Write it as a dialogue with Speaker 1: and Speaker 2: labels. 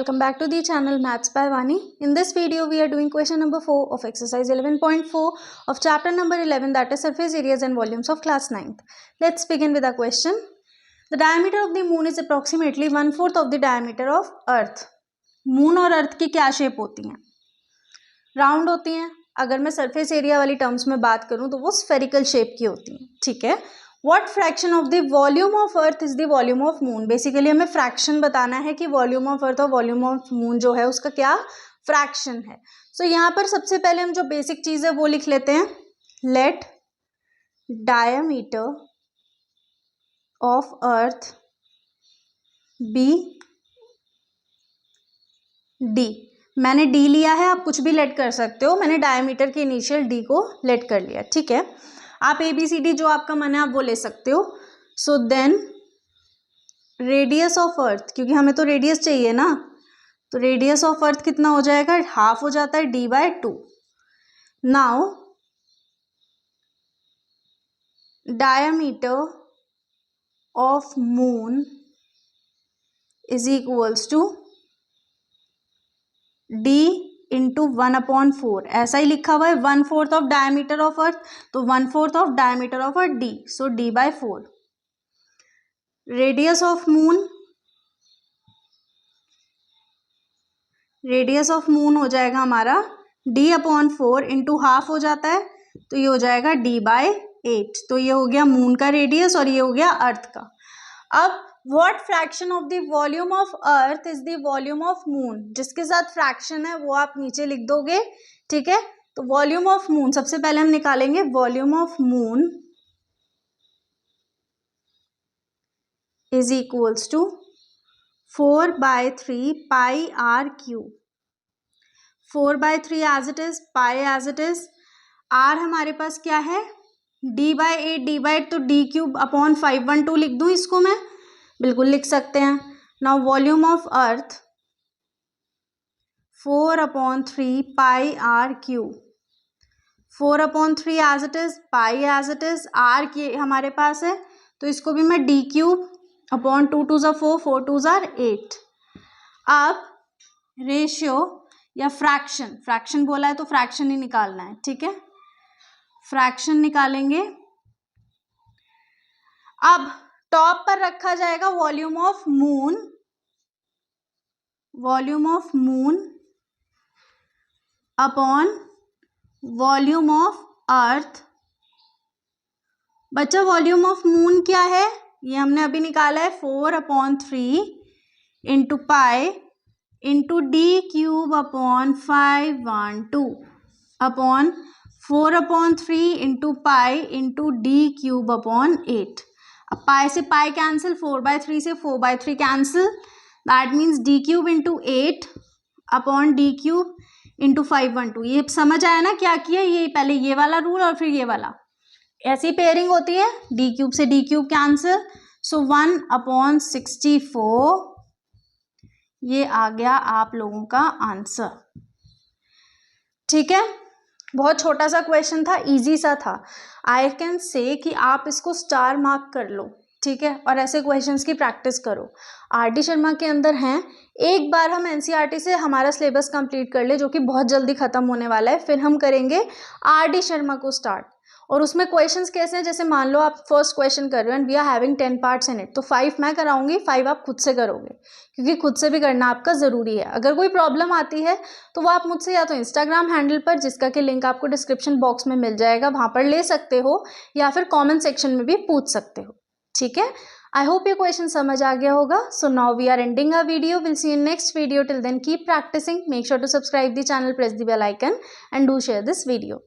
Speaker 1: Welcome back to the channel Maths by Vani. In this video we are doing question number 4 of exercise 11.4 of chapter number 11, that is surface areas and volumes of class 9th. Let's begin with the question. The diameter of the moon is approximately 1/4 of the diameter of earth. Moon और अर्थ की क्या shape होती हैं? Round होती हैं. अगर मैं surface area वाली टर्म्स में बात करूं तो वो स्फेरिकल शेप की होती हैं. ठीक है. What fraction of the volume of earth is the volume of moon? Basically हमें फ्रैक्शन बताना है कि वॉल्यूम ऑफ अर्थ और वॉल्यूम ऑफ मून जो है उसका क्या फ्रैक्शन है. सो यहाँ पर सबसे पहले हम जो बेसिक चीज है वो लिख लेते हैं. Let diameter of earth be D. मैंने डी लिया है, आप कुछ भी लेट कर सकते हो. मैंने डायमीटर के इनिशियल डी को लेट कर लिया. ठीक है. आप ए बी सी डी जो आपका मन है आप वो ले सकते हो. So then radius of earth, क्योंकि हमें तो रेडियस चाहिए ना, तो रेडियस ऑफ अर्थ कितना हो जाएगा, हाफ हो जाता है d/2. Now diameter of moon is equals to d into 1/4. ऐसा ही लिखा हुआ है. 1/4 ऑफ डायमीटर ऑफ अर्थ, तो 1/4 of diameter of earth d, so d/4. Radius of moon, radius of moon हो जाएगा हमारा d/4 इंटू हाफ हो जाता है, तो ये हो जाएगा d/8. तो ये हो गया मून का रेडियस और ये हो गया अर्थ का. अब What fraction of the volume of earth is the volume of moon? जिसके साथ फ्रैक्शन है वो आप नीचे लिख दोगे. ठीक है. तो वॉल्यूम ऑफ मून सबसे पहले हम निकालेंगे. Volume of moon is equals to 4/3 pi r cube. 4/3 as it is, pi as it is. R हमारे पास क्या है, d/8. d/8 तो d³/512 लिख दूं इसको मैं, बिल्कुल लिख सकते हैं. Now volume of earth 4/3 pi r cube. 4/3 as it is, pi as it is, r की हमारे पास है तो इसको भी मैं d³/2 2 ज़ा 4, 4 2 ज़ा 8. अब रेशियो या फ्रैक्शन, फ्रैक्शन बोला है तो फ्रैक्शन ही निकालना है. ठीक है. फ्रैक्शन निकालेंगे. अब टॉप पर रखा जाएगा volume of moon, volume of moon upon volume of अर्थ. बच्चा वॉल्यूम ऑफ मून क्या है, ये हमने अभी निकाला है. 4/3 into pi into d³/512 upon 4/3 into pi into d³/8. अब पाई से पाई कैंसिल, 4/3 से 4/3 cancel, that means d³ into 8 upon d³ into 512. ये समझ आया ना क्या किया, ये पहले ये वाला रूल और फिर ये वाला, ऐसी पेयरिंग होती है. d³ से d³ कैंसिल, सो 1/64. ये आ गया आप लोगों का आंसर. ठीक है. बहुत छोटा सा क्वेश्चन था, इजी सा था. आई कैन से कि आप इसको स्टार मार्क कर लो. ठीक है. और ऐसे क्वेश्चंस की प्रैक्टिस करो. आर.डी. शर्मा के अंदर हैं. एक बार हम एनसीईआरटी से हमारा सिलेबस कंप्लीट कर ले जो कि बहुत जल्दी खत्म होने वाला है, फिर हम करेंगे आर.डी. शर्मा को स्टार्ट. और उसमें क्वेश्चंस कैसे हैं, जैसे मान लो आप फर्स्ट क्वेश्चन कर रहे हो and we are having 10 parts in it, तो 5 मैं कराऊंगी, 5 आप खुद से करोगे, क्योंकि खुद से भी करना आपका ज़रूरी है. अगर कोई प्रॉब्लम आती है तो वो आप मुझसे या तो इंस्टाग्राम हैंडल पर, जिसका कि लिंक आपको डिस्क्रिप्शन बॉक्स में मिल जाएगा, वहाँ पर ले सकते हो, या फिर कॉमेंट सेक्शन में भी पूछ सकते हो. ठीक है. आई होप ये क्वेश्चन समझ आ गया होगा. So now we are ending a video. Will see in next video. Till then keep practising. Make sure to subscribe the channel, press the bell icon and do share this video.